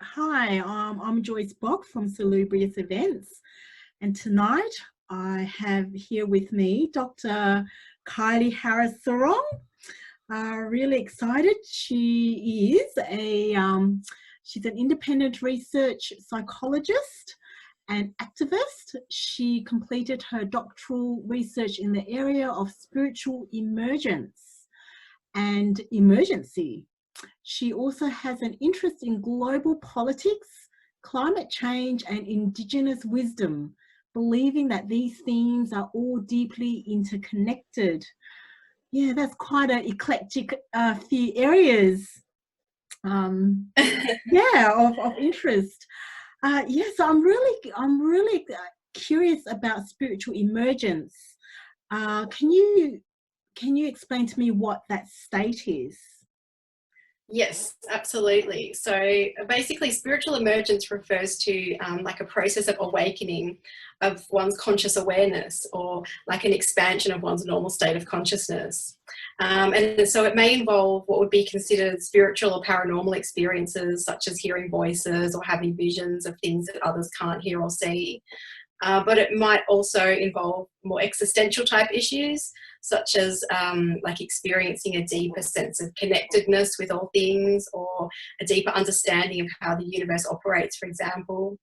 Hi, I'm Joyce from Salubrious Events, and tonight I have here with me Dr. Kylie Harris-Serong. Really excited. She's an independent research psychologist and activist. She completed her doctoral research in the area of spiritual emergence and emergency. She also has an interest in global politics, climate change, and Indigenous wisdom, believing that these themes are all deeply interconnected. Yeah, that's quite an eclectic few areas. Of interest. So I'm really curious about spiritual emergence. Can you explain to me what that state is? Yes, absolutely. So basically, spiritual emergence refers to like a process of awakening of one's conscious awareness, or like an expansion of one's normal state of consciousness. And so it may involve what would be considered spiritual or paranormal experiences, such as hearing voices or having visions of things that others can't hear or see. But it might also involve more existential type issues, such as like experiencing a deeper sense of connectedness with all things, or a deeper understanding of how the universe operates, for example.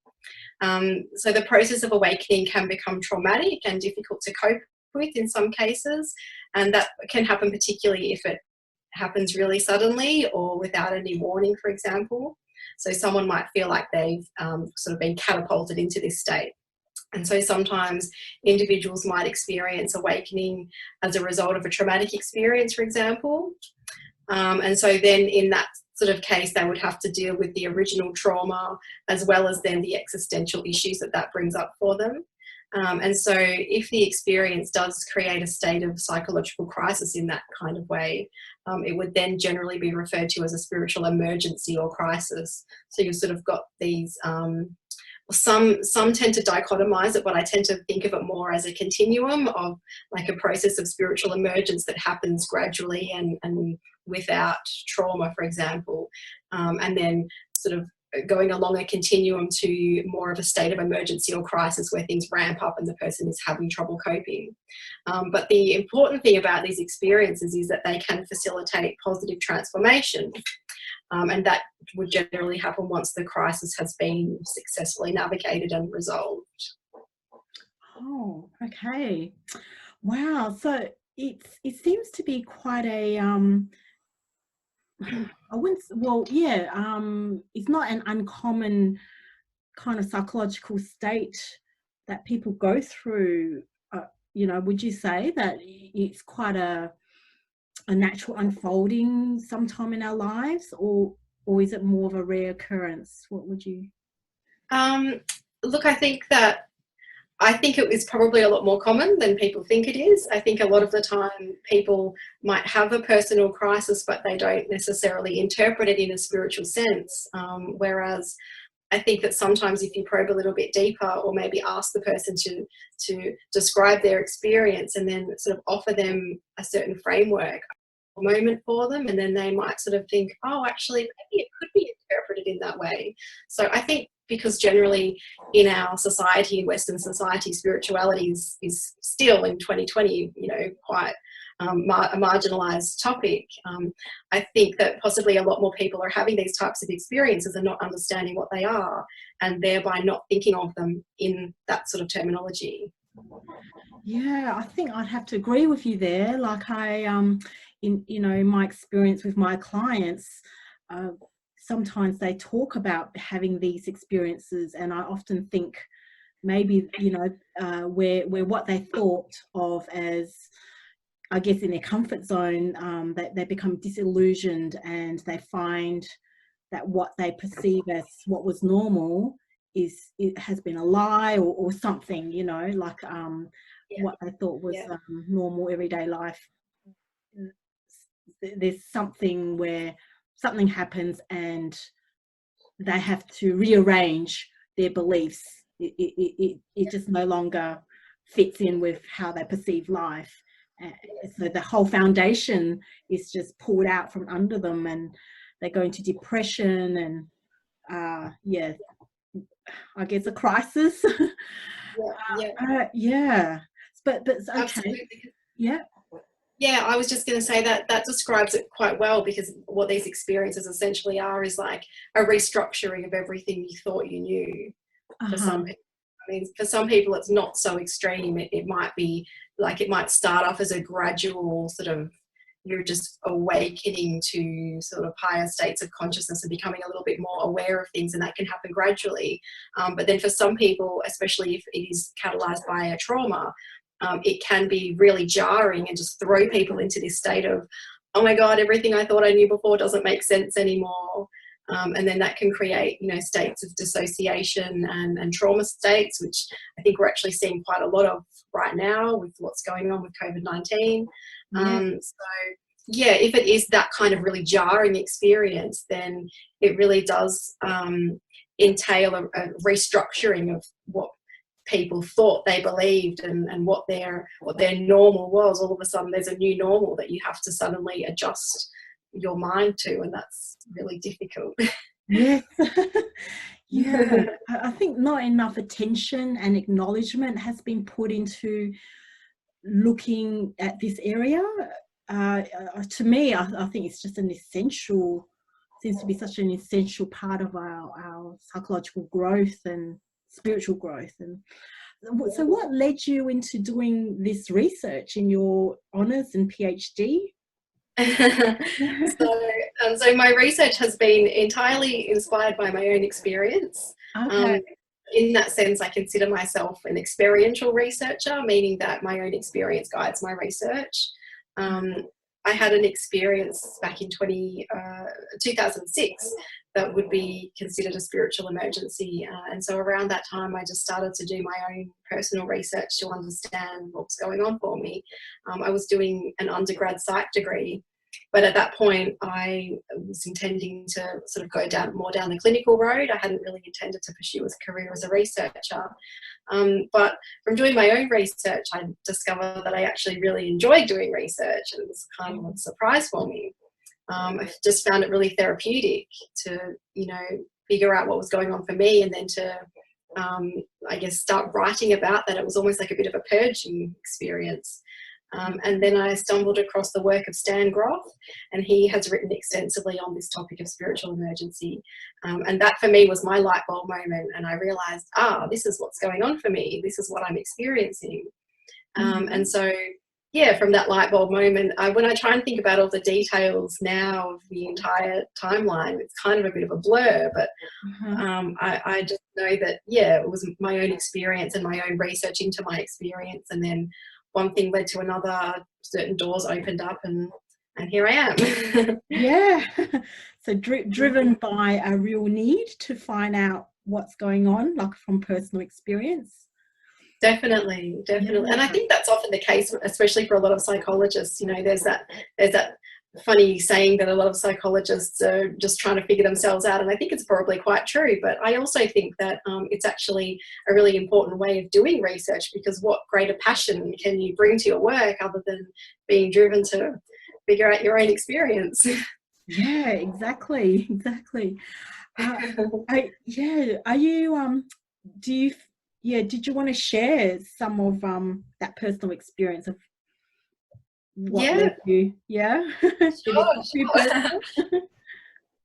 So the process of awakening can become traumatic and difficult to cope with in some cases, and that can happen particularly if it happens really suddenly or without any warning, for example. So someone might feel like they've sort of been catapulted into this state. And so sometimes individuals might experience awakening as a result of a traumatic experience, for example. And so then in that sort of case, they would have to deal with the original trauma, as well as then the existential issues that brings up for them. And so if the experience does create a state of psychological crisis in that kind of way, it would then generally be referred to as a spiritual emergency or crisis. So you've sort of got these... Some tend to dichotomize it, but I tend to think of it more as a continuum of like a process of spiritual emergence that happens gradually and without trauma, for example, and then sort of going along a continuum to more of a state of emergency or crisis where things ramp up and the person is having trouble coping. But the important thing about these experiences is that they can facilitate positive transformation. And that would generally happen once the crisis has been successfully navigated and resolved. Oh, okay. Wow. So it seems to be quite a I wouldn't well yeah it's not an uncommon kind of psychological state that people go through. Would you say that it's quite a natural unfolding sometime in our lives, or is it more of a rare occurrence? What would you... Look, I think it is probably a lot more common than people think it is. I think a lot of the time people might have a personal crisis, but they don't necessarily interpret it in a spiritual sense. Whereas I think that sometimes if you probe a little bit deeper, or maybe ask the person to describe their experience and then sort of offer them a certain framework, moment for them, and then they might sort of think, oh, actually maybe it could be interpreted in that way. So I think because generally in our society, in Western society, spirituality is still in 2020, quite a marginalised topic. I think that possibly a lot more people are having these types of experiences and not understanding what they are, and thereby not thinking of them in that sort of terminology. Yeah, I think I'd have to agree with you there. Like in my experience with my clients, sometimes they talk about having these experiences, and I often think maybe where what they thought of as, I guess, in their comfort zone, that they become disillusioned, and they find that what they perceive as what was normal it has been a lie, or something, what they thought was normal everyday life. There's something where something happens and they have to rearrange their beliefs. It just no longer fits in with how they perceive life. So the whole foundation is just pulled out from under them, and they go into depression, and yeah, I guess a crisis. Yeah, but okay. Absolutely. Yeah. Yeah, I was just going to say that that describes it quite well, because what these experiences essentially are is like a restructuring of everything you thought you knew. For some people, I mean, for some people it's not so extreme. It might be like, it might start off as a gradual sort of, you're just awakening to sort of higher states of consciousness and becoming a little bit more aware of things, and that can happen gradually. But then for some people, especially if it is catalyzed by a trauma, it can be really jarring and just throw people into this state of, oh my God, everything I thought I knew before doesn't make sense anymore. And then that can create, you know, states of dissociation and trauma states, which I think we're actually seeing quite a lot of right now with what's going on with COVID-19. So yeah, if it is that kind of really jarring experience, then it really does entail a restructuring of what people thought they believed and what their normal was. All of a sudden there's a new normal that you have to suddenly adjust your mind to, and that's really difficult. Yes. Yeah, I think not enough attention and acknowledgement has been put into looking at this area. To me, I think it's just an essential, seems to be such an essential part of our psychological growth and spiritual growth. And so what led you into doing this research in your honours and PhD? So my research has been entirely inspired by my own experience. Okay. In that sense, I consider myself an experiential researcher, meaning that my own experience guides my research. I had an experience back in 2006 that would be considered a spiritual emergency. And so around that time, I just started to do my own personal research to understand what was going on for me. I was doing an undergrad psych degree, but at that point, I was intending to sort of go more down the clinical road. I hadn't really intended to pursue a career as a researcher. But from doing my own research, I discovered that I actually really enjoyed doing research, and it was kind of a surprise for me. I just found it really therapeutic to, you know, figure out what was going on for me, and then to, I guess, start writing about that. It was almost like a bit of a purging experience. And then I stumbled across the work of Stan Grof, and he has written extensively on this topic of spiritual emergency. And that for me was my light bulb moment, and I realised, this is what's going on for me. This is what I'm experiencing. And so, yeah, from that light bulb moment, when I try and think about all the details now of the entire timeline, it's kind of a bit of a blur, but I just know that, yeah, it was my own experience and my own research into my experience, and then one thing led to another, certain doors opened up, and here I am. Yeah. So driven by a real need to find out what's going on, like from personal experience. Definitely. Yeah. And I think that's often the case, especially for a lot of psychologists. You know, there's that funny saying that a lot of psychologists are just trying to figure themselves out, and I think it's probably quite true, but I also think that it's actually a really important way of doing research, because what greater passion can you bring to your work other than being driven to figure out your own experience? Yeah, exactly. Are you did you want to share some of that personal experience of what led you? Yeah. Sure.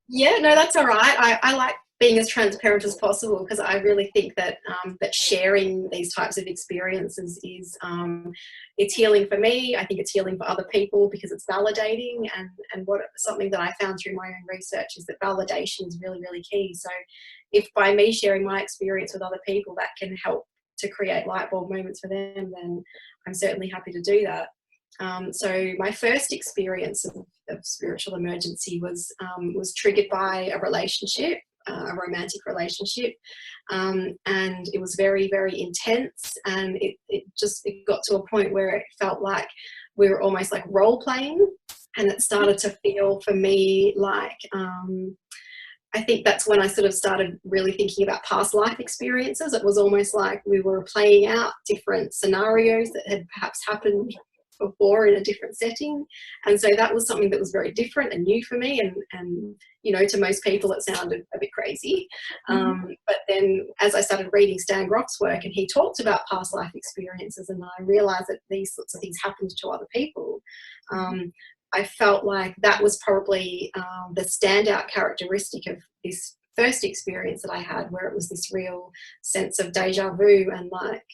Yeah, no, that's all right. I like being as transparent as possible, because I really think that that sharing these types of experiences is it's healing for me. I think it's healing for other people, because it's validating, and something that I found through my own research is that validation is really, really key. So if by me sharing my experience with other people that can help to create light bulb moments for them, then I'm certainly happy to do that. So my first experience of spiritual emergency was triggered by a relationship, a romantic relationship, and it was very, very intense, and it got to a point where it felt like we were almost like role playing, and it started to feel for me like I think that's when I sort of started really thinking about past life experiences. It was almost like we were playing out different scenarios that had perhaps happened before in a different setting. And so that was something that was very different and new for me, and you know, to most people it sounded a bit crazy. But then as I started reading Stan Grof's work, and he talked about past life experiences, and I realized that these sorts of things happened to other people, I felt like that was probably the standout characteristic of this first experience that I had, where it was this real sense of deja vu and like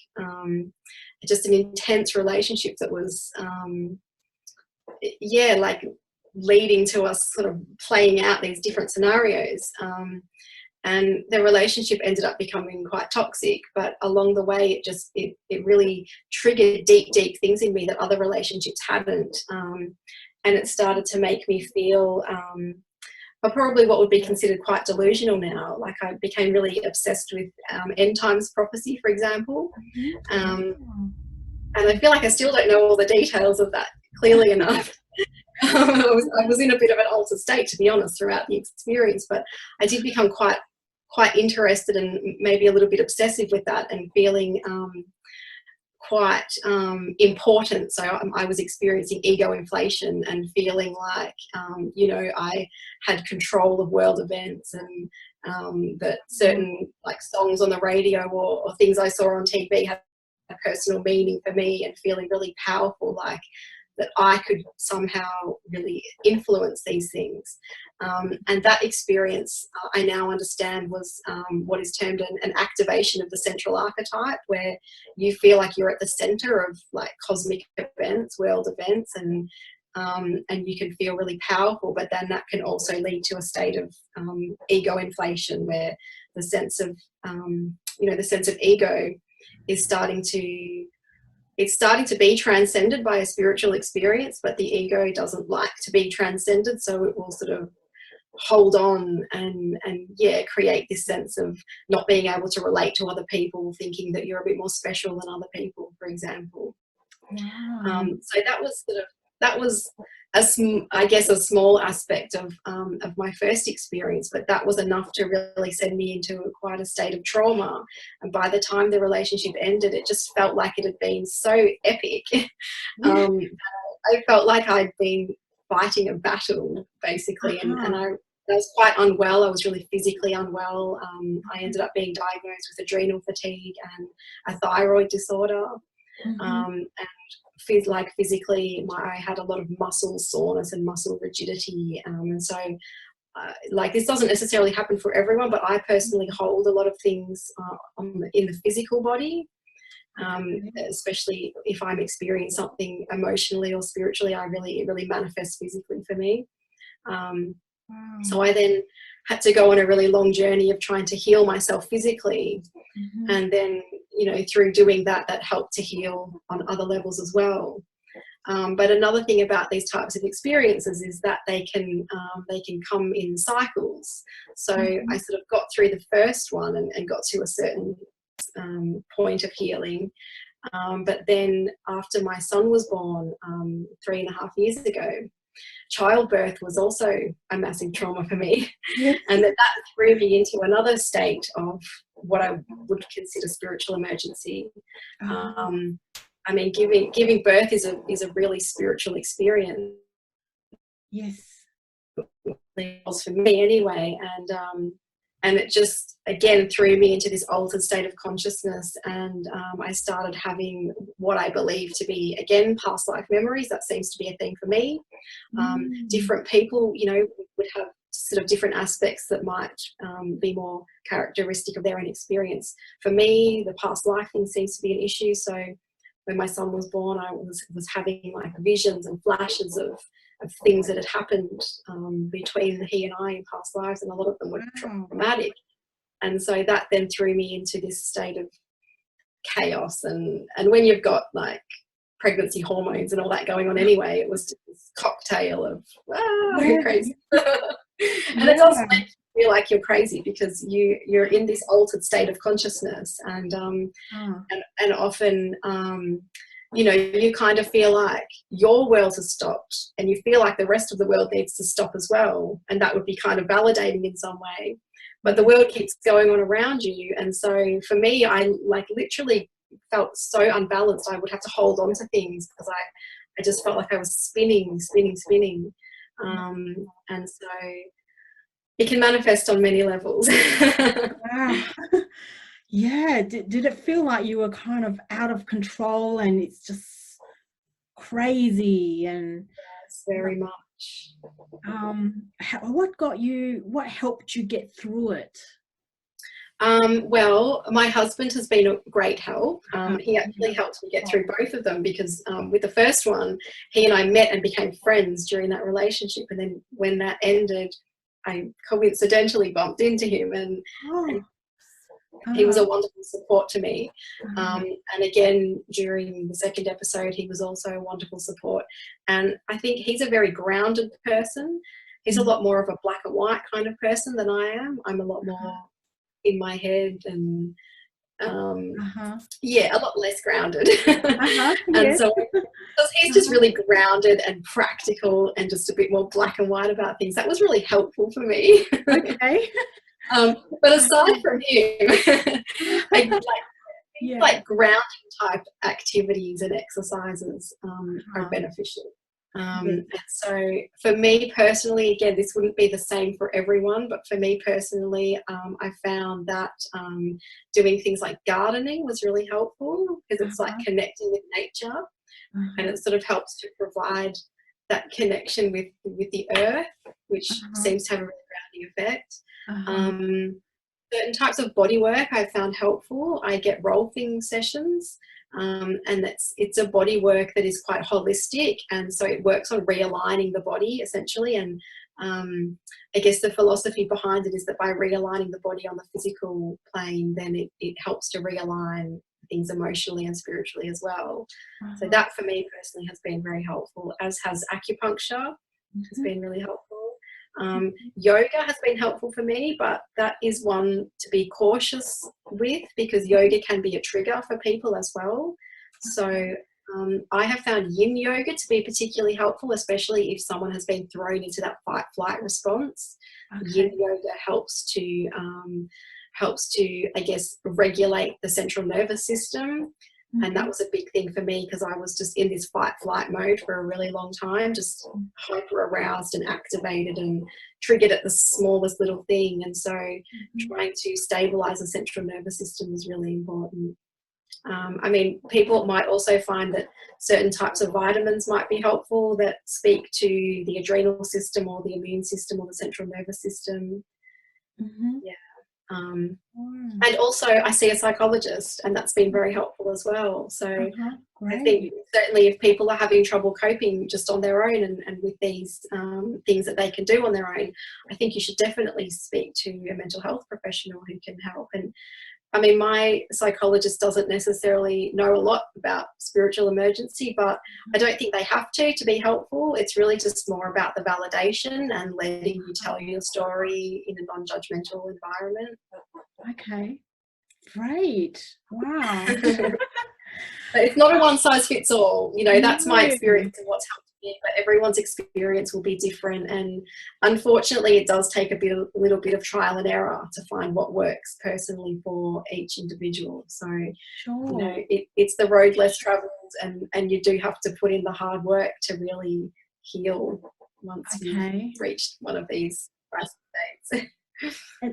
just an intense relationship that was yeah, like leading to us sort of playing out these different scenarios, and the relationship ended up becoming quite toxic, but along the way it really triggered deep things in me that other relationships hadn't, and it started to make me feel probably what would be considered quite delusional now. Like I became really obsessed with end times prophecy, for example. And I feel like I still don't know all the details of that clearly enough. I was in a bit of an altered state, to be honest, throughout the experience, but I did become quite interested and maybe a little bit obsessive with that, and feeling quite important. So I was experiencing ego inflation and feeling like, you know, I had control of world events, and that certain like songs on the radio or things I saw on TV had a personal meaning for me, and feeling really powerful, like that I could somehow really influence these things. And that experience, I now understand, was what is termed an activation of the central archetype, where you feel like you're at the center of like cosmic events, world events, and you can feel really powerful, but then that can also lead to a state of ego inflation, where the sense of, you know, the sense of ego is starting to be transcended by a spiritual experience, but the ego doesn't like to be transcended, so it will sort of hold on and yeah, create this sense of not being able to relate to other people, thinking that you're a bit more special than other people, for example. Wow. So that was I guess a small aspect of my first experience, but that was enough to really send me into quite a state of trauma. And by the time the relationship ended, it just felt like it had been so epic. I felt like I'd been fighting a battle, basically, and I was quite unwell. I was really physically unwell. I ended up being diagnosed with adrenal fatigue and a thyroid disorder. And physically, I had a lot of muscle soreness and muscle rigidity, and so like this doesn't necessarily happen for everyone, but I personally hold a lot of things in the physical body, especially if I'm experiencing something emotionally or spiritually. It really manifests physically for me. So I then had to go on a really long journey of trying to heal myself physically, and then, you know, through doing that helped to heal on other levels as well. But another thing about these types of experiences is that they can come in cycles. So I sort of got through the first one and got to a certain point of healing. But then after my son was born 3.5 years ago, childbirth was also a massive trauma for me. And that threw me into another state of what I would consider spiritual emergency. I mean, giving birth is a really spiritual experience. Yes. It was for me anyway, and it just again threw me into this altered state of consciousness, and I started having what I believe to be, again, past life memories. That seems to be a thing for me. Different people, you know, would have sort of different aspects that might be more characteristic of their own experience. For me, the past life thing seems to be an issue. So when my son was born, I was having like visions and flashes of things that had happened between he and I in past lives, and a lot of them were traumatic. And so that then threw me into this state of chaos. And when you've got like pregnancy hormones and all that going on anyway, it was just this cocktail of crazy. And it does make you feel like you're crazy, because you're in this altered state of consciousness, and often you know, you kind of feel like your world has stopped, and you feel like the rest of the world needs to stop as well, and that would be kind of validating in some way, but the world keeps going on around you. And so for me, I like literally felt so unbalanced. I would have to hold on to things because I just felt like I was spinning. And so it can manifest on many levels. Wow. Yeah. Did it feel like you were kind of out of control and it's just crazy? And Yes, very much. what helped you get through it? Well, my husband has been a great help. He actually helped me get through both of them because with the first one, he and I met and became friends during that relationship. And then when that ended, I coincidentally bumped into him, and he was a wonderful support to me. And again, during the second episode, he was also a wonderful support. And I think he's a very grounded person. He's a lot more of a black and white kind of person than I am. I'm a lot more in my head and a lot less grounded. And so because he's just really grounded and practical and just a bit more black and white about things, that was really helpful for me. Okay. But aside from him, like grounding type activities and exercises are beneficial. And so for me personally, again, this wouldn't be the same for everyone, but for me personally, I found that doing things like gardening was really helpful because it's like connecting with nature, and it sort of helps to provide that connection with the earth, which seems to have a really grounding effect. Certain types of body work I found helpful. I get role-thing sessions. And it's a body work that is quite holistic, and so it works on realigning the body essentially. And I guess the philosophy behind it is that by realigning the body on the physical plane, then it helps to realign things emotionally and spiritually as well. So that for me personally has been very helpful, as has acupuncture. Has been really helpful. Yoga has been helpful for me, but that is one to be cautious with because yoga can be a trigger for people as well. So I have found yin yoga to be particularly helpful, especially if someone has been thrown into that fight-flight response. Yin yoga helps to I guess regulate the central nervous system. And that was a big thing for me because I was just in this fight-flight mode for a really long time, just hyper-aroused and activated and triggered at the smallest little thing. And so trying to stabilise the central nervous system is really important. I mean, people might also find that certain types of vitamins might be helpful that speak to the adrenal system or the immune system or the central nervous system. And also I see a psychologist, and that's been very helpful as well. So I think certainly if people are having trouble coping just on their own and with these things that they can do on their own, I think you should definitely speak to a mental health professional who can help. And I mean, my psychologist doesn't necessarily know a lot about spiritual emergency, but I don't think they have to be helpful. It's really just more about the validation and letting you tell your story in a non-judgmental environment. Okay, great. Wow. It's not a one-size-fits-all. You know, that's my experience and what's helped me, but everyone's experience will be different. And unfortunately, it does take a little bit of trial and error to find what works personally for each individual. So, you know, it's the road less travelled, and you do have to put in the hard work to really heal once you've reached one of these crisis states.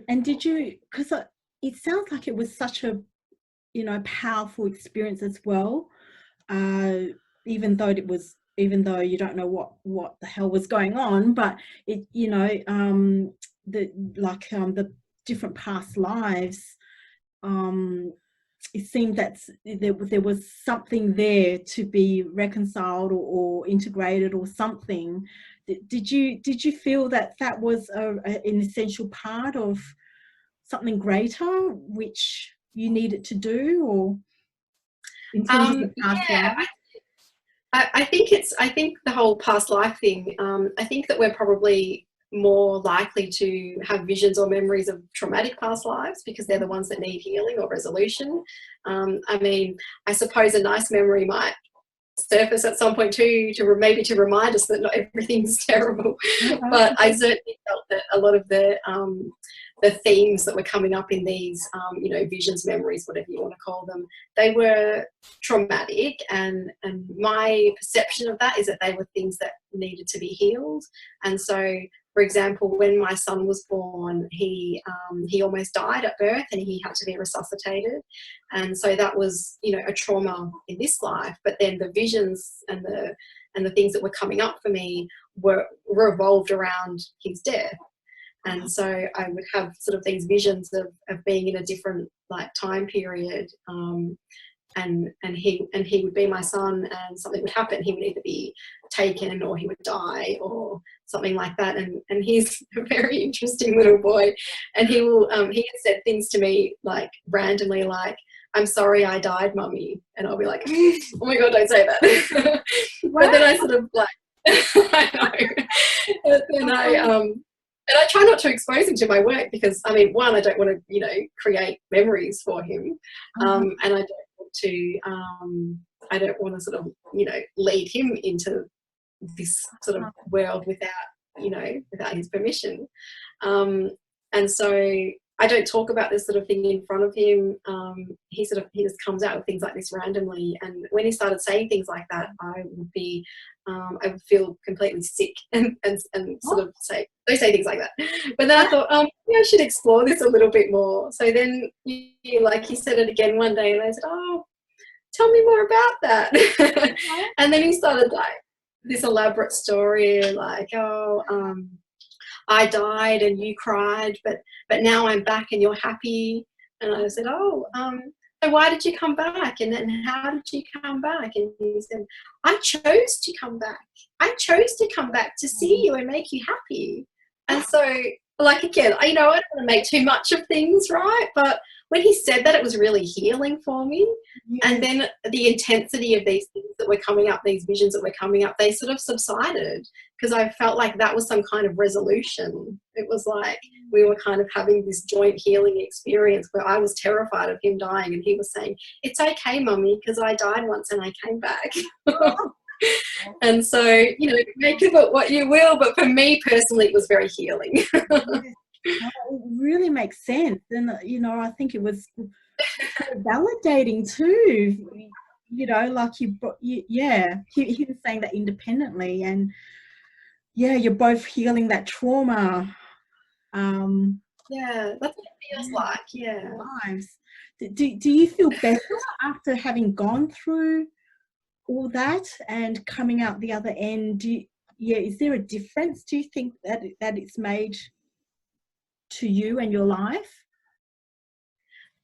And did you, because it sounds like it was such a, you know, powerful experience as well, even though you don't know what the hell was going on, but it, you know, the different past lives, it seemed that there was something there to be reconciled or integrated or something. Did you feel that was an essential part of something greater which you needed to do, or in terms of the past life? I think the whole past life thing, I think that we're probably more likely to have visions or memories of traumatic past lives because they're the ones that need healing or resolution. I mean, I suppose a nice memory might surface at some point too, to remind us that not everything's terrible. But I certainly felt that a lot of the the themes that were coming up in these, you know, visions, memories, whatever you want to call them, they were traumatic, and my perception of that is that they were things that needed to be healed. And so, for example, when my son was born, he almost died at birth, and he had to be resuscitated. And so that was, you know, a trauma in this life. But then the visions and the things that were coming up for me were revolved around his death. And so I would have sort of these visions of being in a different like time period, and he would be my son, and something would happen. He would either be taken or he would die or something like that. And he's a very interesting little boy, and he has said things to me like randomly, like, "I'm sorry I died, mummy," and I'll be like, "Oh my god, don't say that." But then I sort of like I know. But then and I try not to expose him to my work because, I mean, one, I don't want to, you know, create memories for him, and I don't want to sort of, you know, lead him into this sort of world without, you know, without his permission. And so I don't talk about this sort of thing in front of him. He just comes out with things like this randomly, and when he started saying things like that, I would feel completely sick and sort of say, don't say things like that. But then I thought, I should explore this a little bit more. So then, he said it again one day, and I said, "Oh, tell me more about that." And then he started like this elaborate story, like, I died and you cried, but now I'm back and you're happy. And I said, so why did you come back? And then how did you come back? And he said, I chose to come back. I chose to come back to see you and make you happy. And so, like, again, I don't want to make too much of things, right? But when he said that, it was really healing for me. Yeah. And then the intensity of these things that were coming up, these visions that were coming up, they sort of subsided, because I felt like that was some kind of resolution. It was like we were kind of having this joint healing experience where I was terrified of him dying, and he was saying, "It's okay, mummy, because I died once and I came back." And so, you know, make of it what you will, but for me personally, it was very healing. It really makes sense. And, you know, I think it was validating too, you know, like he was saying that independently, and you're both healing that trauma. Yeah, that's what it feels like. Yeah. Lives. Do you feel better after having gone through all that and coming out the other end? Is there a difference, do you think, that it's made to you and your life?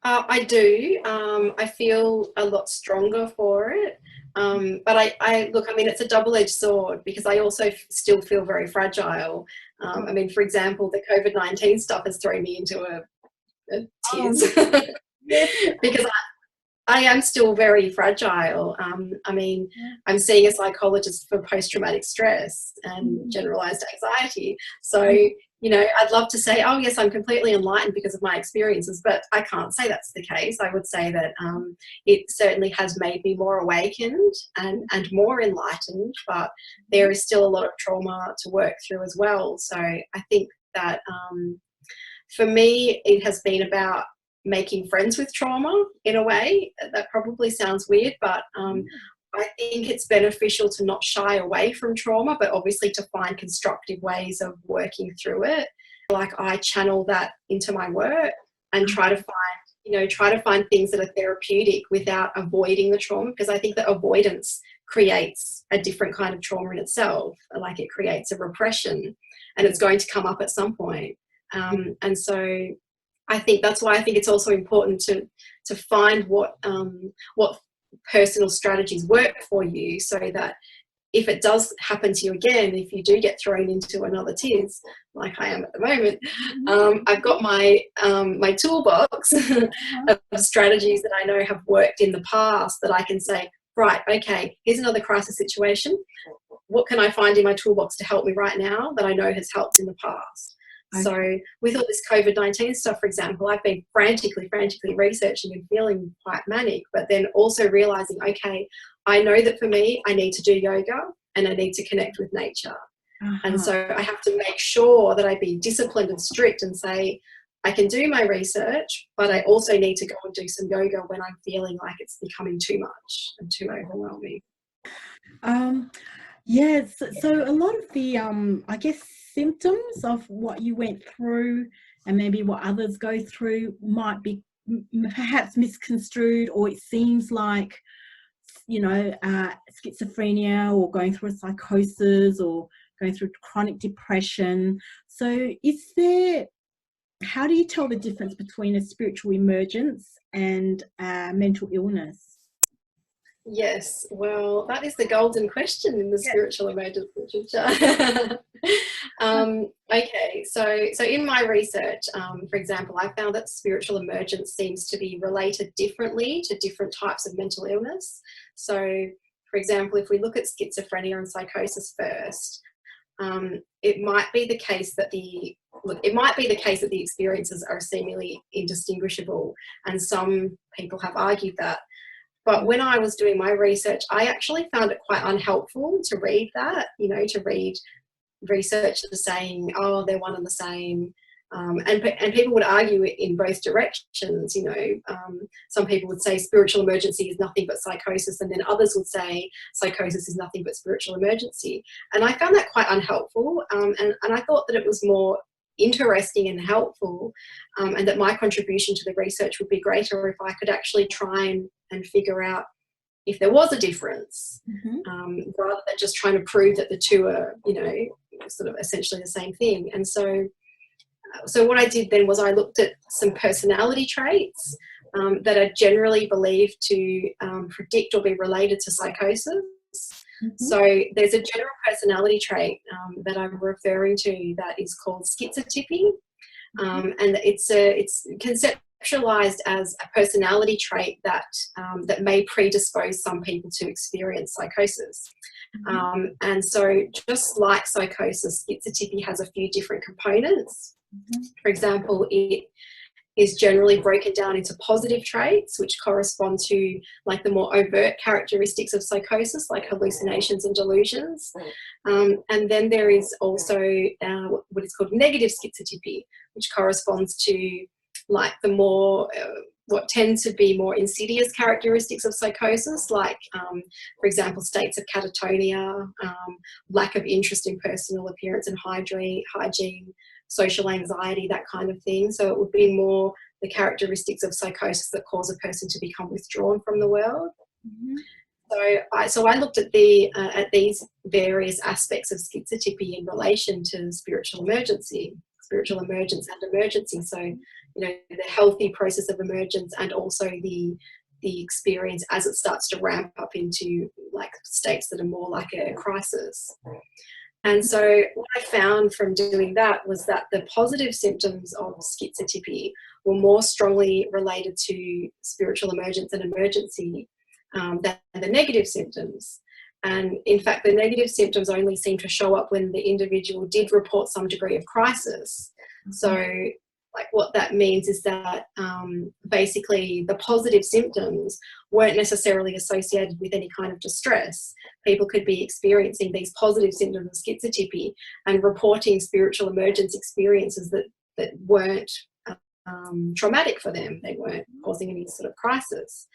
I do. I feel a lot stronger for it. But I look, I mean, it's a double-edged sword, because I also still feel very fragile. I mean, for example, the COVID-19 stuff has thrown me into a tears because I am still very fragile. I mean, I'm seeing a psychologist for post-traumatic stress and generalized anxiety. So, you know, I'd love to say, oh, yes, I'm completely enlightened because of my experiences, but I can't say that's the case. I would say that it certainly has made me more awakened and more enlightened, but there is still a lot of trauma to work through as well. So I think that for me, it has been about making friends with trauma in a way. That probably sounds weird, but I think it's beneficial to not shy away from trauma, but obviously to find constructive ways of working through it. Like, I channel that into my work and try to find things that are therapeutic without avoiding the trauma, because I think that avoidance creates a different kind of trauma in itself. Like, it creates a repression, and it's going to come up at some point. And so I think that's why I think it's also important to find what personal strategies work for you, so that if it does happen to you again, if you do get thrown into another tears, like I am at the moment, I've got my my toolbox of strategies that I know have worked in the past, that I can say, right, okay, here's another crisis situation. What can I find in my toolbox to help me right now that I know has helped in the past? Okay. So with all this COVID-19 stuff, for example, I've been frantically researching and feeling quite manic, but then also realizing, okay, I know that for me, I need to do yoga and I need to connect with nature. And so I have to make sure that I be disciplined and strict and say, I can do my research, but I also need to go and do some yoga when I'm feeling like it's becoming too much and too overwhelming. Yes, so a lot of the, I guess, symptoms of what you went through and maybe what others go through might be perhaps misconstrued, or it seems like, you know, schizophrenia or going through a psychosis or going through chronic depression. So how do you tell the difference between a spiritual emergence and mental illness? Yes, well, that is the golden question in the spiritual emergence literature. Okay, so in my research, for example, I found that spiritual emergence seems to be related differently to different types of mental illness. So, for example, if we look at schizophrenia and psychosis first, it might be the case that the experiences are seemingly indistinguishable, and some people have argued that. But when I was doing my research, I actually found it quite unhelpful to read that, you know, to read researchers saying, oh, they're one and the same. And people would argue it in both directions, you know. Some people would say spiritual emergency is nothing but psychosis, and then others would say psychosis is nothing but spiritual emergency. And I found that quite unhelpful, and I thought that it was more interesting and helpful, and that my contribution to the research would be greater if I could actually try and figure out if there was a difference, rather than just trying to prove that the two are, you know, sort of essentially the same thing. And so what I did then was I looked at some personality traits that are generally believed to predict or be related to psychosis. So there's a general personality trait that I'm referring to that is called schizotypy, and it's conceptualized as a personality trait that may predispose some people to experience psychosis. And so just like psychosis, schizotypy has a few different components. For example, it is generally broken down into positive traits, which correspond to like the more overt characteristics of psychosis, like hallucinations and delusions. And then there is also what is called negative schizotypy, which corresponds to like the more what tend to be more insidious characteristics of psychosis, like, for example, states of catatonia, lack of interest in personal appearance and hygiene, social anxiety, that kind of thing. So it would be more the characteristics of psychosis that cause a person to become withdrawn from the world. So I looked at these various aspects of schizotypy in relation to spiritual emergence and emergency. So, you know, the healthy process of emergence and also the experience as it starts to ramp up into like states that are more like a crisis. And so what I found from doing that was that the positive symptoms of schizotypy were more strongly related to spiritual emergence and emergency than the negative symptoms. And in fact, the negative symptoms only seem to show up when the individual did report some degree of crisis. So like what that means is that basically the positive symptoms weren't necessarily associated with any kind of distress. People could be experiencing these positive symptoms of schizotypy and reporting spiritual emergence experiences that weren't traumatic for them. They weren't causing any sort of crisis.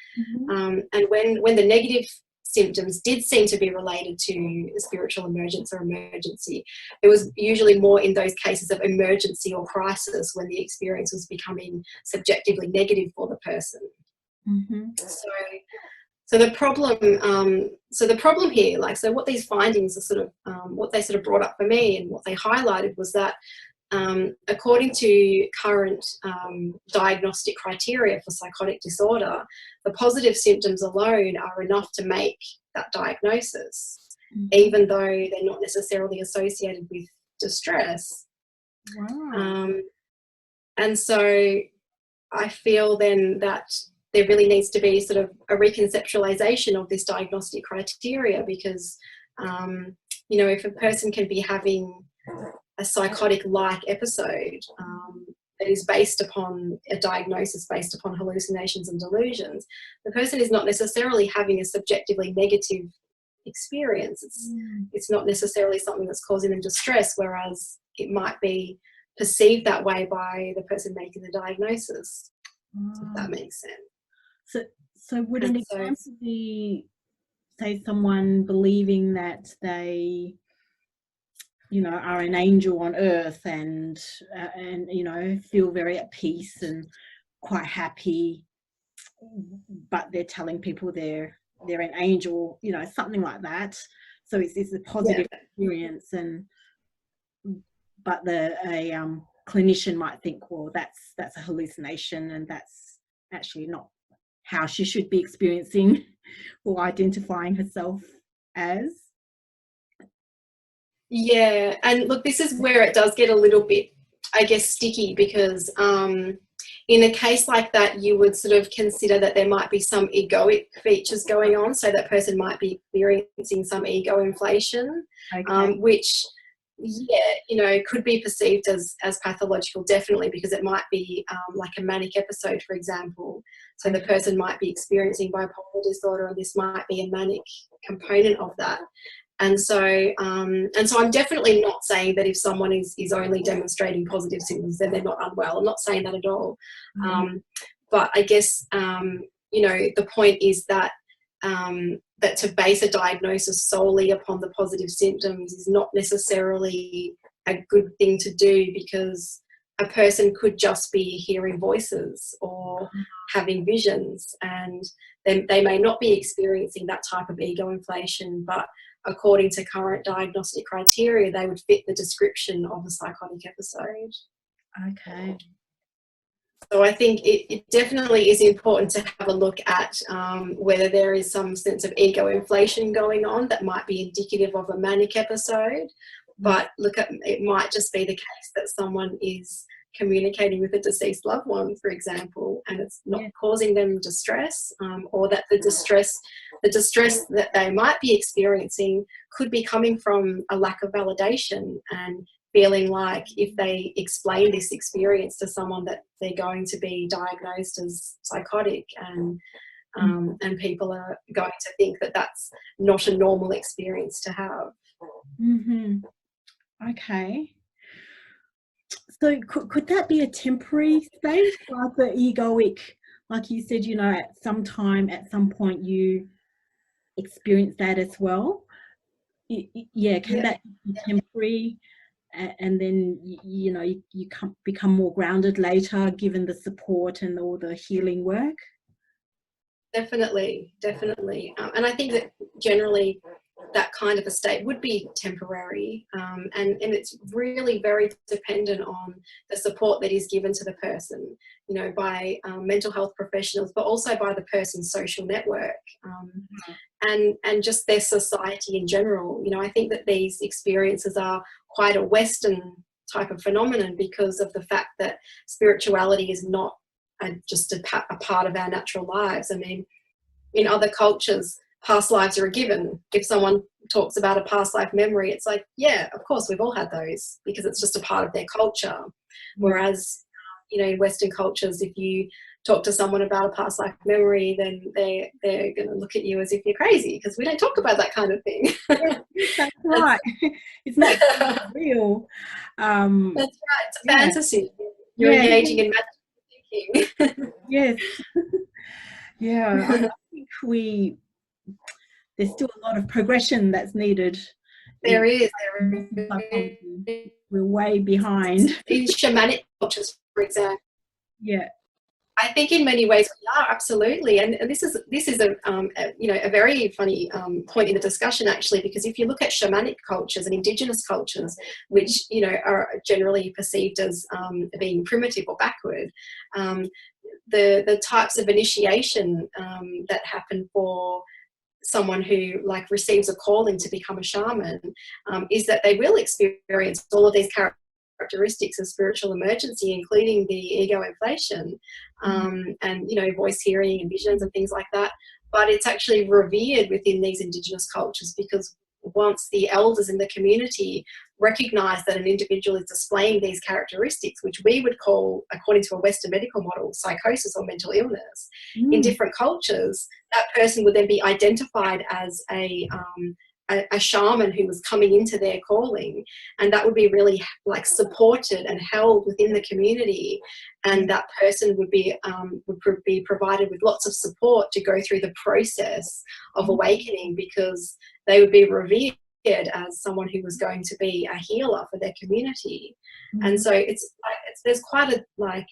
And when the negative symptoms did seem to be related to spiritual emergence or emergency, it was usually more in those cases of emergency or crisis when the experience was becoming subjectively negative for the person. So the problem here, like, so what these findings are sort of what they sort of brought up for me and what they highlighted was that according to current diagnostic criteria for psychotic disorder, the positive symptoms alone are enough to make that diagnosis, even though they're not necessarily associated with distress. And so I feel then that there really needs to be sort of a reconceptualization of this diagnostic criteria, because, you know, if a person can be having a psychotic-like episode that is based upon a diagnosis based upon hallucinations and delusions, the person is not necessarily having a subjectively negative experience. It's not necessarily something that's causing them distress, whereas it might be perceived that way by the person making the diagnosis, if that makes sense. So would an example be, say, someone believing that they, you know, are an angel on earth and you know, feel very at peace and quite happy, but they're telling people they're an angel, you know, something like that. So it's a positive experience, but a clinician might think, well, that's a hallucination, and that's actually not how she should be experiencing or identifying herself as. Yeah, and look, this is where it does get a little bit, I guess, sticky, because in a case like that, you would sort of consider that there might be some egoic features going on, so that person might be experiencing some ego inflation, which, yeah, you know, could be perceived as pathological, definitely, because it might be like a manic episode, for example. So the person might be experiencing bipolar disorder, and this might be a manic component of that. And so I'm definitely not saying that if someone is only demonstrating positive symptoms, then they're not unwell. I'm not saying that at all. But I guess, you know, the point is that that to base a diagnosis solely upon the positive symptoms is not necessarily a good thing to do, because a person could just be hearing voices or having visions, and then they may not be experiencing that type of ego inflation, but according to current diagnostic criteria, they would fit the description of a psychotic episode. Okay. So I think it definitely is important to have a look at whether there is some sense of ego inflation going on that might be indicative of a manic episode. But look, it might just be the case that someone is communicating with a deceased loved one, for example, and it's not causing them distress, or that the distress that they might be experiencing could be coming from a lack of validation, and feeling like if they explain this experience to someone that they're going to be diagnosed as psychotic, and people are going to think that that's not a normal experience to have. Okay. So could that be a temporary state, like the egoic, like you said, you know, at some point you experience that as well? Can that be temporary, and then you know, you become more grounded later, given the support and all the healing work? Definitely. And I think that generally that kind of a state would be temporary, and it's really very dependent on the support that is given to the person, you know, by mental health professionals, but also by the person's social network, and just their society in general. You know, I think that these experiences are quite a Western type of phenomenon, because of the fact that spirituality is not just a part of our natural lives. I mean, in other cultures, past lives are a given. If someone talks about a past life memory, it's like, yeah, of course, we've all had those, because it's just a part of their culture. Whereas, you know, in Western cultures, if you talk to someone about a past life memory, then they're going to look at you as if you're crazy, because we don't talk about that kind of thing. That's right. It's not real. That's right. It's a fantasy. You're engaging in magic thinking. Yes. I think there's still a lot of progression that's needed. There is. We're way behind. In shamanic cultures, for example. Yeah. I think in many ways we are, absolutely, and this is a you know, a very funny point in the discussion, actually, because if you look at shamanic cultures and indigenous cultures, which, you know, are generally perceived as being primitive or backward, the types of initiation that happen for someone who like receives a calling to become a shaman is that they will experience all of these characteristics of spiritual emergency, including the ego inflation, and, you know, voice hearing and visions and things like that. But it's actually revered within these indigenous cultures, because once the elders in the community recognise that an individual is displaying these characteristics, which we would call, according to a Western medical model, psychosis or mental illness, in different cultures, that person would then be identified as a a shaman who was coming into their calling, and that would be really like supported and held within the community, and that person would be provided with lots of support to go through the process of awakening, because they would be revered as someone who was going to be a healer for their community. And so there's quite a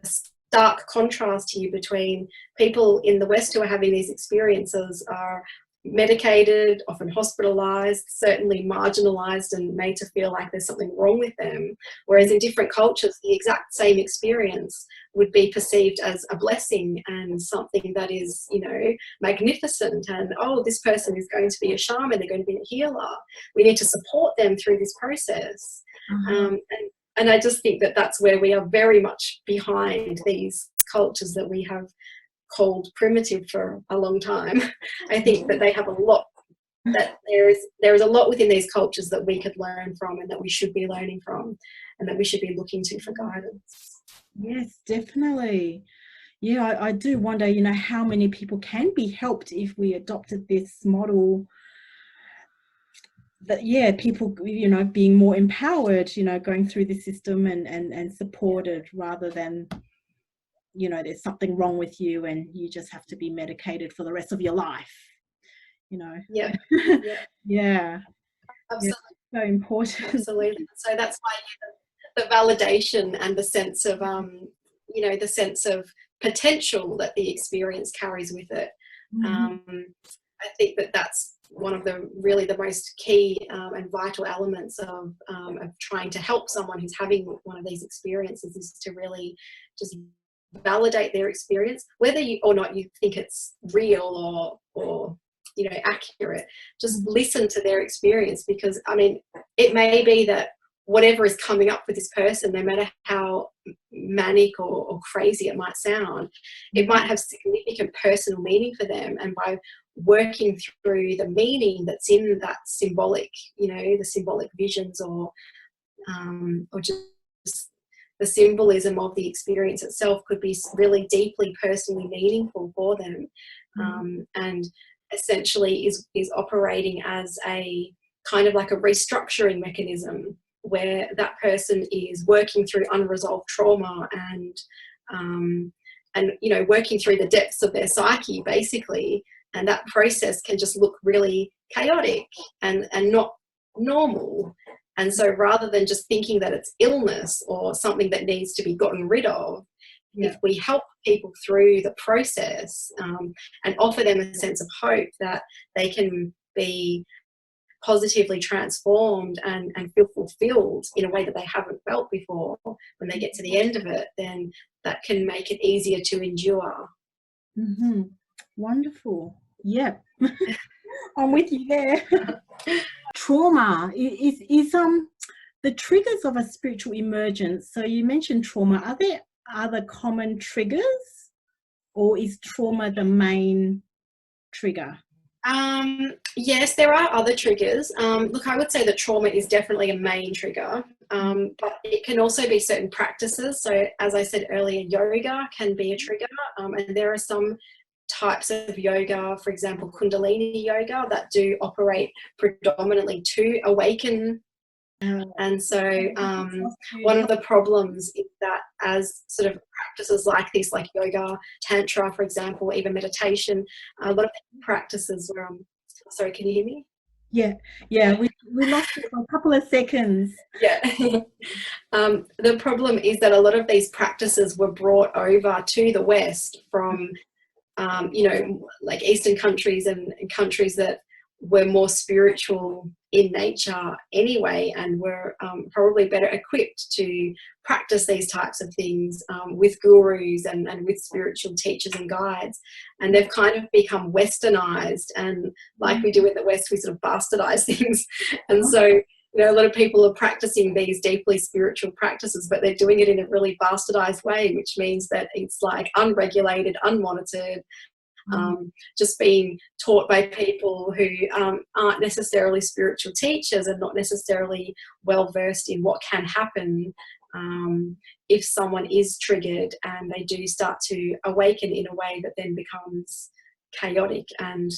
stark contrast here between people in the West who are having these experiences are medicated, often hospitalized, certainly marginalized and made to feel like there's something wrong with them, whereas in different cultures the exact same experience would be perceived as a blessing and something that is, you know, magnificent, and oh, this person is going to be a shaman, they're going to be a healer, we need to support them through this process. And I just think that that's where we are very much behind these cultures that we have called primitive for a long time. I think that they have a lot, that there is a lot within these cultures that we could learn from, and that we should be learning from, and that we should be looking to for guidance. Yes, definitely. Yeah, I do wonder, you know, how many people can be helped if we adopted this model, that, yeah, people, you know, being more empowered, you know, going through the system and supported, rather than, you know, there's something wrong with you and you just have to be medicated for the rest of your life, you know. Yeah. Yeah, Absolutely. so important. Absolutely. So that's why the validation and the sense of you know, the sense of potential that the experience carries with it. I think that that's one of the really the most key and vital elements of trying to help someone who's having one of these experiences, is to really just validate their experience, whether you or not you think it's real or you know, accurate. Just listen to their experience, because I mean, it may be that whatever is coming up for this person, no matter how manic or crazy it might sound, it might have significant personal meaning for them, and by working through the meaning that's in that symbolic, you know, the symbolic visions, or just the symbolism of the experience itself could be really deeply personally meaningful for them, and essentially is operating as a kind of like a restructuring mechanism, where that person is working through unresolved trauma and you know, working through the depths of their psyche basically, and that process can just look really chaotic and not normal. And so rather than just thinking that it's illness or something that needs to be gotten rid of, if we help people through the process and offer them a sense of hope that they can be positively transformed and feel fulfilled in a way that they haven't felt before, when they get to the end of it, then that can make it easier to endure. Wonderful. Yep. I'm with you there. Trauma is the triggers of a spiritual emergence. So you mentioned trauma. Are there other common triggers, or is trauma the main trigger? Yes, there are other triggers. Look, I would say that trauma is definitely a main trigger, but it can also be certain practices. So as I said earlier, yoga can be a trigger, and there are some types of yoga, for example, Kundalini yoga, that do operate predominantly to awaken. And so one of the problems is that as sort of practices like this, like yoga, tantra, for example, even meditation, a lot of practices where sorry, can you hear me? Yeah, we lost it for a couple of seconds. Yeah. The problem is that a lot of these practices were brought over to the West from you know, like Eastern countries and countries that were more spiritual in nature anyway, and were probably better equipped to practice these types of things with gurus and with spiritual teachers and guides. And they've kind of become westernized, and like we do in the West, we sort of bastardize things. And so, you know, a lot of people are practicing these deeply spiritual practices, but they're doing it in a really bastardized way, which means that it's like unregulated, unmonitored, just being taught by people who aren't necessarily spiritual teachers and not necessarily well versed in what can happen if someone is triggered and they do start to awaken in a way that then becomes chaotic, and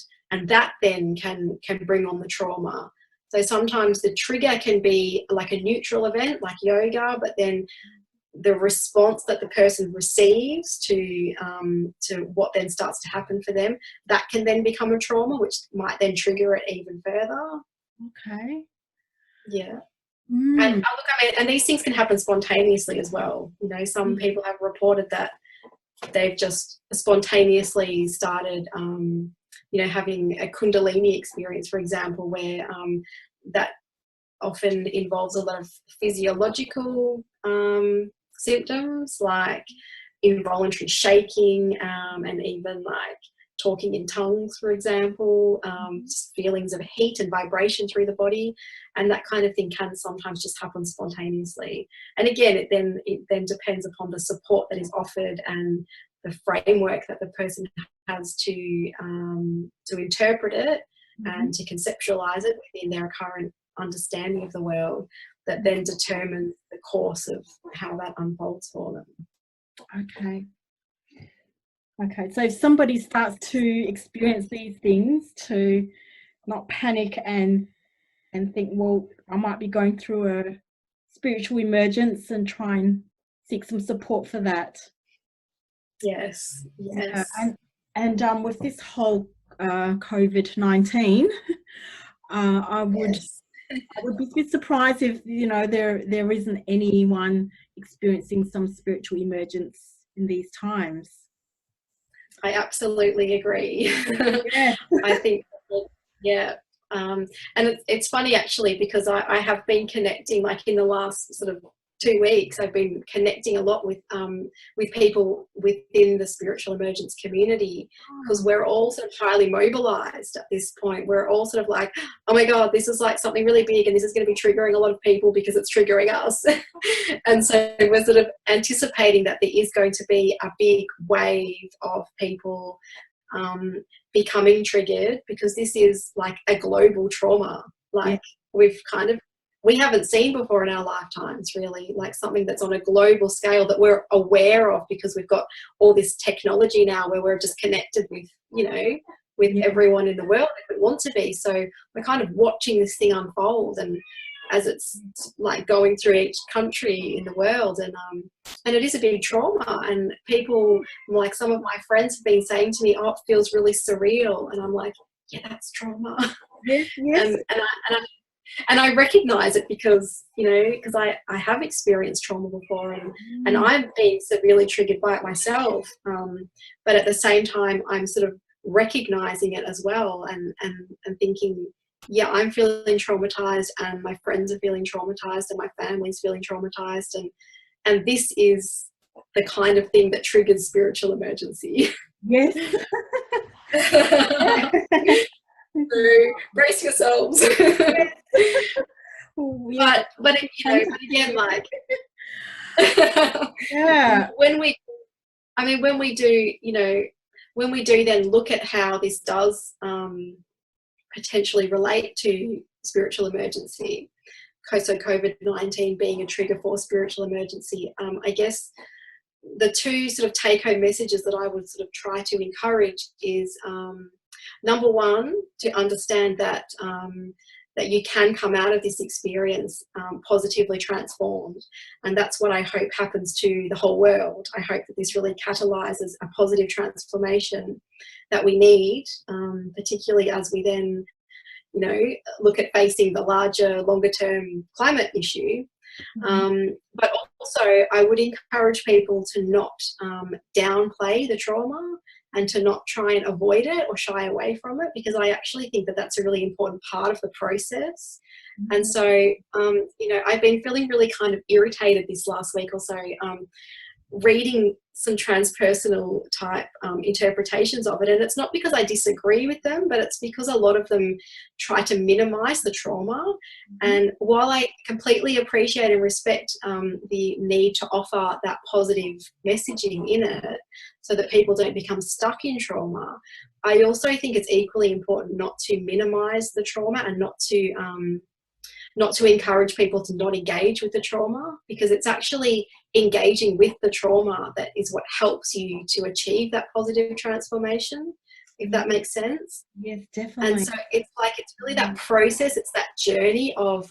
that then can bring on the trauma. So sometimes the trigger can be like a neutral event like yoga, but then the response that the person receives to what then starts to happen for them, that can then become a trauma, which might then trigger it even further. Okay. Yeah. Mm. And look, I mean, and these things can happen spontaneously as well. You know, some people have reported that they've just spontaneously started, you know, having a Kundalini experience, for example, where that often involves a lot of physiological symptoms like involuntary shaking, and even like talking in tongues, for example, feelings of heat and vibration through the body, and that kind of thing can sometimes just happen spontaneously. And again, it then depends upon the support that is offered and the framework that the person has to interpret it and to conceptualize it within their current understanding of the world, that then determines the course of how that unfolds for them. Okay, so if somebody starts to experience these things, to not panic and think, well, I might be going through a spiritual emergence, and try and seek some support for that. Yes. Yeah, and with this whole COVID-19, I would be a bit surprised if, you know, there isn't anyone experiencing some spiritual emergence in these times. I absolutely agree. Yeah. I think, yeah. And it's funny actually, because I have been connecting, like in the last sort of 2 weeks, I've been connecting a lot with people within the spiritual emergence community, because we're all sort of highly mobilized at this point. We're all sort of like, oh my God, this is like something really big, and this is going to be triggering a lot of people because it's triggering us. And so we're sort of anticipating that there is going to be a big wave of people becoming triggered, because this is like a global trauma, like we haven't seen before in our lifetimes, really, like something that's on a global scale that we're aware of, because we've got all this technology now where we're just connected with, you know, with everyone in the world if we want to be. So we're kind of watching this thing unfold, and as it's like going through each country in the world, and it is a big trauma. And people, like some of my friends have been saying to me, oh, it feels really surreal, and I'm like, yeah, that's trauma. Yes. And I recognize it because, you know, because I have experienced trauma before, and I've been severely triggered by it myself. But at the same time, I'm sort of recognizing it as well, and thinking, yeah, I'm feeling traumatized, and my friends are feeling traumatized, and my family's feeling traumatized, and this is the kind of thing that triggers spiritual emergency. Yes. So brace yourselves. But you know, but again, like when we do, you know, when we do then look at how this does potentially relate to spiritual emergency, so COVID-19 being a trigger for spiritual emergency, I guess the two sort of take-home messages that I would sort of try to encourage is, number one, to understand that that you can come out of this experience positively transformed, and that's what I hope happens to the whole world. I hope that this really catalyses a positive transformation that we need, particularly as we then, you know, look at facing the larger, longer-term climate issue. But also, I would encourage people to not downplay the trauma, and to not try and avoid it or shy away from it, because I actually think that that's a really important part of the process. And so, you know, I've been feeling really kind of irritated this last week or so, reading some transpersonal type interpretations of it. And it's not because I disagree with them, but it's because a lot of them try to minimize the trauma. And while I completely appreciate and respect the need to offer that positive messaging in it so that people don't become stuck in trauma, I also think it's equally important not to minimize the trauma, and not to encourage people to not engage with the trauma, because it's actually engaging with the trauma that is what helps you to achieve that positive transformation. if that makes sense. Yes, definitely. And so it's like, it's really that process, it's that journey of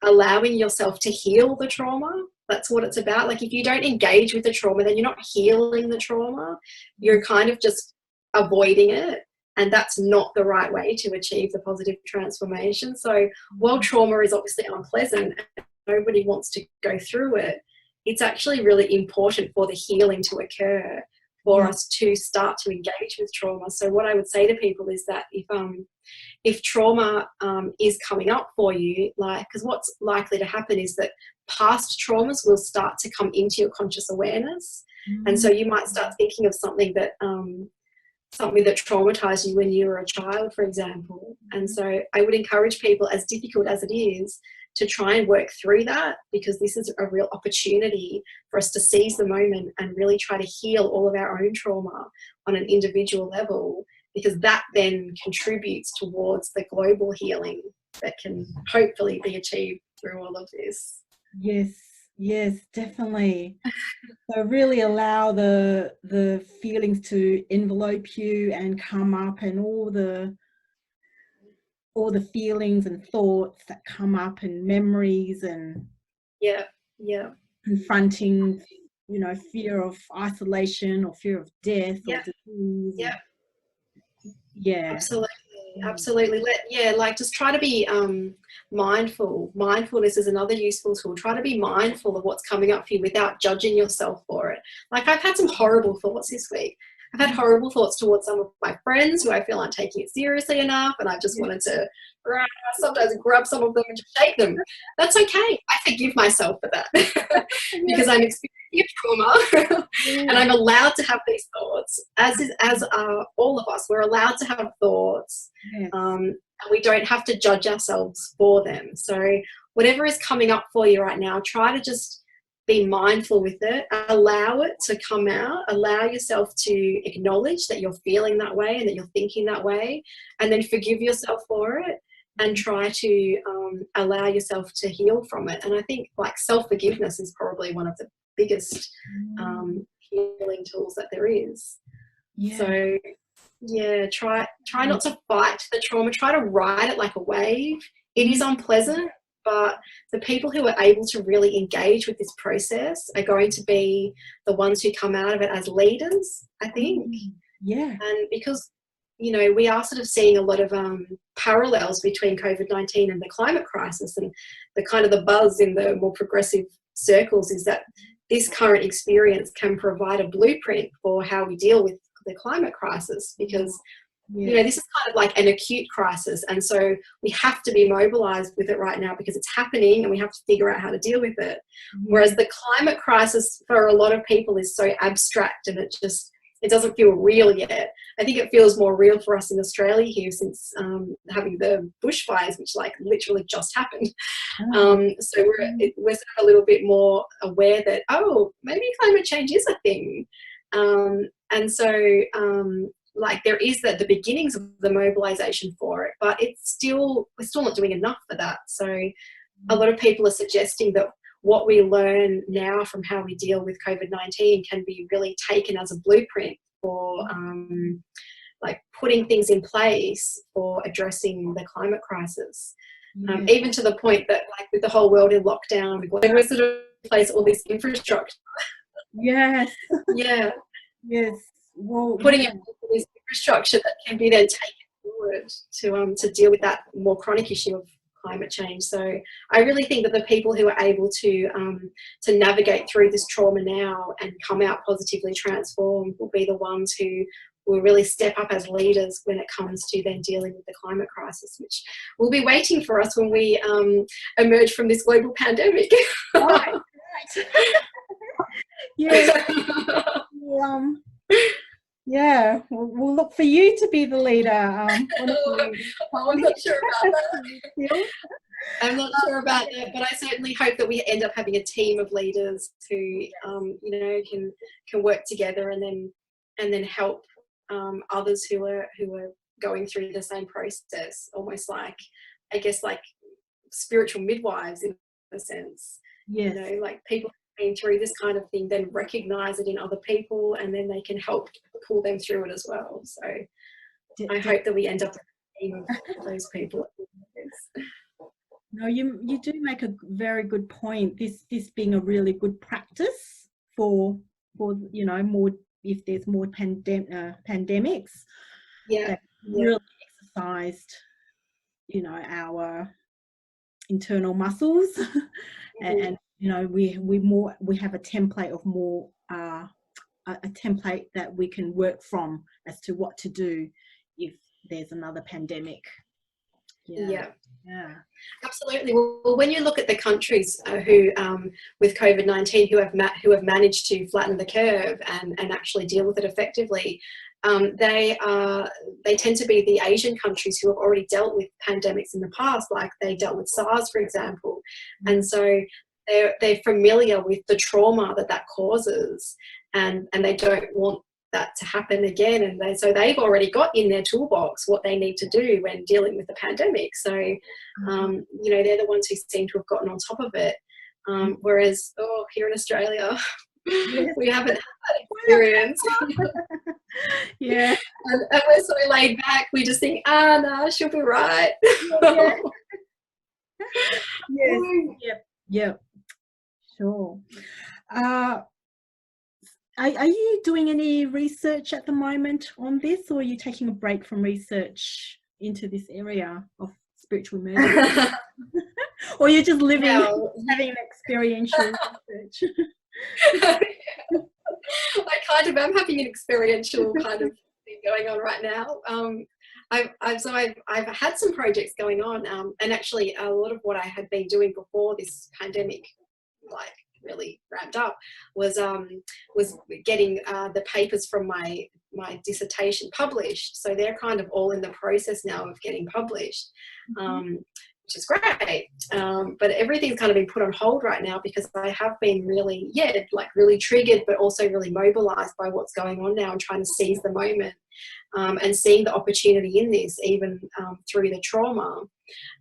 allowing yourself to heal the trauma. That's what it's about. Like, if you don't engage with the trauma, then you're not healing the trauma. You're kind of just avoiding it. And that's not the right way to achieve the positive transformation. So while trauma is obviously unpleasant and nobody wants to go through it, it's actually really important for the healing to occur, for us to start to engage with trauma. So what I would say to people is that if trauma is coming up for you, like, because what's likely to happen is that past traumas will start to come into your conscious awareness. And so you might start thinking of something that traumatized you when you were a child, for example. And so I would encourage people, as difficult as it is, to try and work through that, because this is a real opportunity for us to seize the moment and really try to heal all of our own trauma on an individual level, because that then contributes towards the global healing that can hopefully be achieved through all of this. Yes, definitely. So really allow the feelings to envelope you and come up, and all the feelings and thoughts that come up, and memories, and confronting, fear of isolation or fear of death or disease. Absolutely. Just try to be mindful. Mindfulness is another useful tool. Try to be mindful of what's coming up for you without judging yourself for it. Like, I've had some horrible thoughts this week. I've had horrible thoughts towards some of my friends who I feel aren't taking it seriously enough, and I just wanted to sometimes grab some of them and just shake them. That's okay. I forgive myself for that because I'm experiencing a trauma and I'm allowed to have these thoughts, as are all of us. We're allowed to have thoughts, and we don't have to judge ourselves for them. So whatever is coming up for you right now, try to just be mindful with it, allow it to come out, allow yourself to acknowledge that you're feeling that way and that you're thinking that way, and then forgive yourself for it, and try to allow yourself to heal from it. And I think, like, self-forgiveness is probably one of the biggest healing tools that there is. So try not to fight the trauma, try to ride it like a wave. It is unpleasant, but the people who are able to really engage with this process are going to be the ones who come out of it as leaders, I think. And because, we are sort of seeing a lot of parallels between COVID-19 and the climate crisis, and the kind of the buzz in the more progressive circles is that this current experience can provide a blueprint for how we deal with the climate crisis, because this is kind of like an acute crisis, and so we have to be mobilized with it right now because it's happening and we have to figure out how to deal with it. Whereas the climate crisis for a lot of people is so abstract, and it doesn't feel real yet. I think it feels more real for us in Australia here since having the bushfires, which like literally just happened. So we're sort of a little bit more aware that, maybe climate change is a thing. And so like, there is the beginnings of the mobilization for it, but we're still not doing enough for that. So a lot of people are suggesting that what we learn now from how we deal with COVID-19 can be really taken as a blueprint for like putting things in place for addressing the climate crisis. Even to the point that, like, with the whole world in lockdown, we're sort of in place all this infrastructure. Well, putting in this infrastructure that can be then taken forward to deal with that more chronic issue of climate change. So I really think that the people who are able to navigate through this trauma now and come out positively transformed will be the ones who will really step up as leaders when it comes to then dealing with the climate crisis, which will be waiting for us when we emerge from this global pandemic. We'll look for you to be the leader. I'm not sure about that. I'm not sure about that, but I certainly hope that we end up having a team of leaders who, can work together and then help others who are going through the same process, almost like, I guess, like spiritual midwives in a sense. Like people been through this kind of thing then recognize it in other people, and then they can help pull them through it as well. So I hope that we end up with a team of those people. No, you do make a very good point. This being a really good practice for you know, more if there's more pandemics. Yeah, that really exercised, you know, our internal muscles, and you know, we have a template of more a template that we can work from as to what to do if there's another pandemic. Yeah, absolutely. Well, when you look at the countries who, with COVID-19, who have managed to flatten the curve and actually deal with it effectively, they tend to be the Asian countries who have already dealt with pandemics in the past, like they dealt with SARS, for example, and so they're familiar with the trauma that causes, and they don't want that to happen again, and so they've already got in their toolbox what they need to do when dealing with the pandemic. So you know, they're the ones who seem to have gotten on top of it, whereas here in Australia we haven't had that experience. Yeah. And we're so laid back, we just think, no, she'll be right. Yep, sure. Are you doing any research at the moment on this, or are you taking a break from research into this area of spiritual emergence? Or you're just living, having an experiential research? I kind of am having an experiential kind of thing going on right now. I've had some projects going on, and actually a lot of what I had been doing before this pandemic, like, really ramped up, was getting the papers from my dissertation published. So they're kind of all in the process now of getting published, which is great. But everything's kind of been put on hold right now because I have been really, really triggered, but also really mobilized by what's going on now and trying to seize the moment, and seeing the opportunity in this, even through the trauma.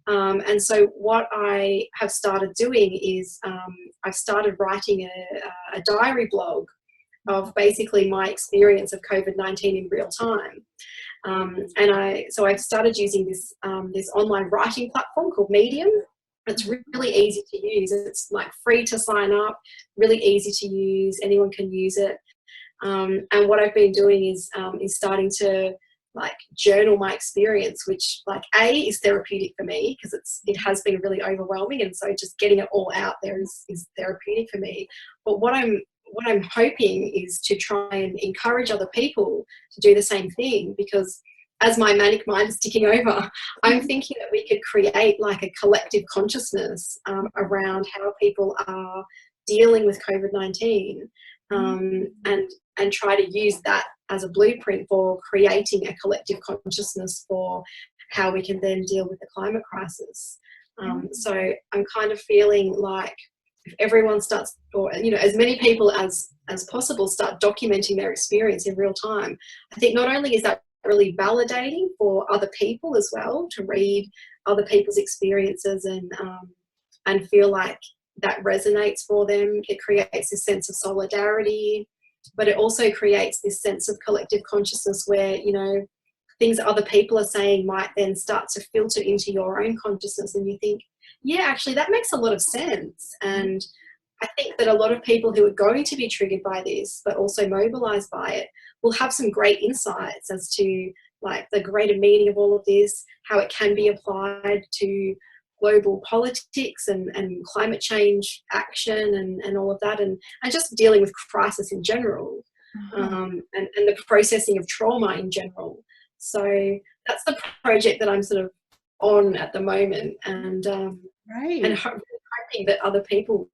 And so what I have started doing is I've started writing a diary blog of basically my experience of COVID-19 in real time. So I've started using this online writing platform called Medium. It's really easy to use. It's like free to sign up, really easy to use. Anyone can use it. And what I've been doing is starting to like journal my experience, which like is therapeutic for me because it has been really overwhelming, and so just getting it all out there is therapeutic for me. But what I'm hoping is to try and encourage other people to do the same thing, because as my manic mind is ticking over, I'm thinking that we could create like a collective consciousness around how people are dealing with COVID-19, and try to use that as a blueprint for creating a collective consciousness for how we can then deal with the climate crisis. So I'm kind of feeling like if everyone starts, or as many people as possible start documenting their experience in real time, I think not only is that really validating for other people as well, to read other people's experiences and feel like that resonates for them. It creates a sense of solidarity, but it also creates this sense of collective consciousness where, things that other people are saying might then start to filter into your own consciousness, and you think, yeah, actually that makes a lot of sense. And I think that a lot of people who are going to be triggered by this, but also mobilized by it, will have some great insights as to like the greater meaning of all of this, how it can be applied to global politics and climate change action and all of that, and just dealing with crisis in general, and the processing of trauma in general. So that's the project that I'm sort of on at the moment, and and hoping that other people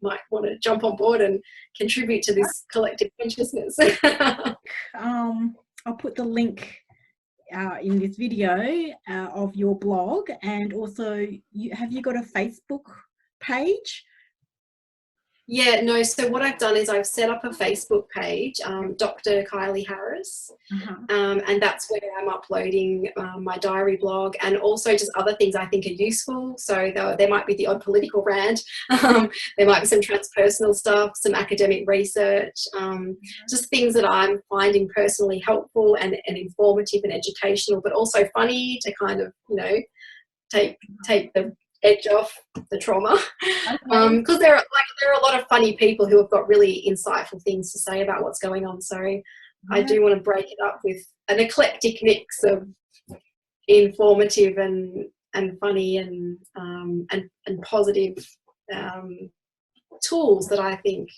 might want to jump on board and contribute to this collective consciousness. I'll put the link in this video of your blog, and also have you got a Facebook page? Yeah, no, so what I've done is I've set up a Facebook page, Dr. Kylie Harris, and that's where I'm uploading my diary blog, and also just other things I think are useful. So there might be the odd political rant, there might be some transpersonal stuff, some academic research, just things that I'm finding personally helpful and informative and educational, but also funny to kind of, you know, take the edge off the trauma, because there are a lot of funny people who have got really insightful things to say about what's going on. So I do want to break it up with an eclectic mix of informative and funny and positive tools that I think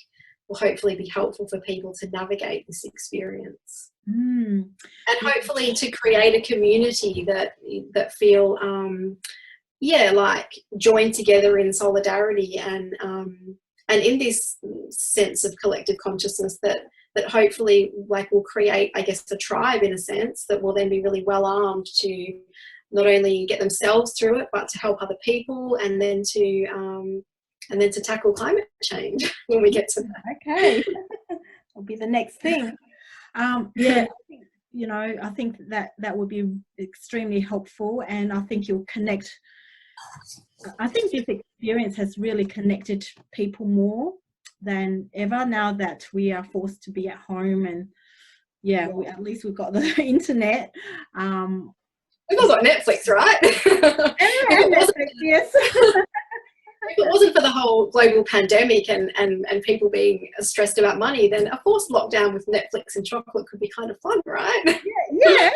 will hopefully be helpful for people to navigate this experience, and hopefully to create a community that feel like joined together in solidarity and in this sense of collective consciousness that hopefully like will create, I guess, a tribe in a sense that will then be really well armed to not only get themselves through it, but to help other people, and then to tackle climate change when we get to that. Okay, that'll be the next thing. Yeah, you know, I think that would be extremely helpful, and I think you'll connect. I think this experience has really connected people more than ever now that we are forced to be at home, and at least we've got the internet. We've all got Netflix, right? Netflix, yes. If it wasn't for the whole global pandemic and people being stressed about money, then a forced lockdown with Netflix and chocolate could be kind of fun, right? Yeah.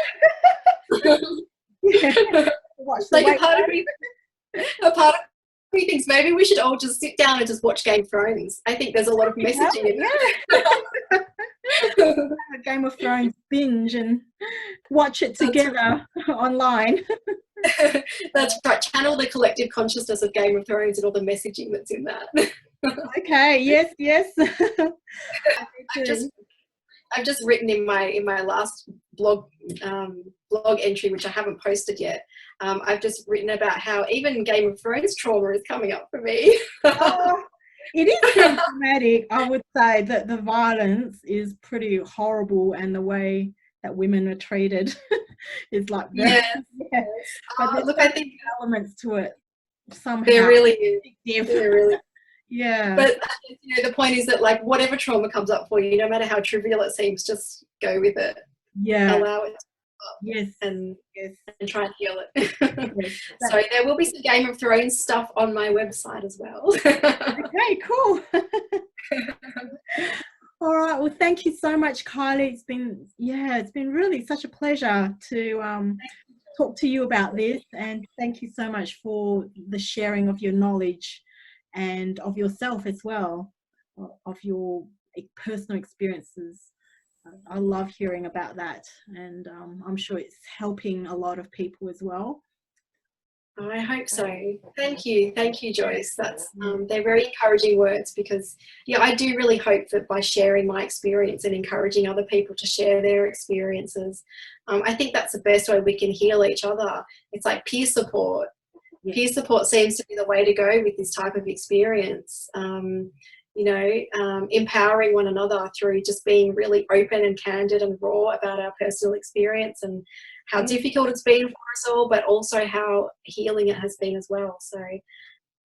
Watch like a part of me thinks maybe we should all just sit down and just watch Game of Thrones. I think there's a lot of messaging in that. A Game of Thrones binge and watch it together online. That's right. Channel the collective consciousness of Game of Thrones and all the messaging that's in that. Okay. Yes. I've just written in my last blog entry, which I haven't posted yet. I've just written about how even Game of Thrones trauma is coming up for me. It is symptomatic. I would say that the violence is pretty horrible, and the way that women are treated is like that. Yeah. But look, I think elements to it somehow. There really is. There really. Yeah. But you know, the point is that like whatever trauma comes up for you, no matter how trivial it seems, just go with it. Yeah. Allow it to come up and try and heal it. Yes. So there will be some Game of Thrones stuff on my website as well. Okay, cool. All right. Well, thank you so much, Kylie. It's been really such a pleasure to talk to you about this, and thank you so much for the sharing of your knowledge and of yourself as well, of your personal experiences. I love hearing about that, and I'm sure it's helping a lot of people as well. I hope so. Thank you, Joyce. That's they're very encouraging words, because I do really hope that by sharing my experience and encouraging other people to share their experiences, I think that's the best way we can heal each other. It's like peer support. Yes. Peer support seems to be the way to go with this type of experience. Empowering one another through just being really open and candid and raw about our personal experience and how difficult it's been for us all, but also how healing it has been as well. So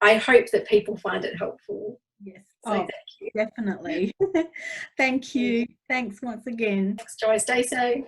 I hope that people find it helpful. Yes. So thank you. Definitely. Thank you. Thanks once again. Thanks, Joyce. Stay safe.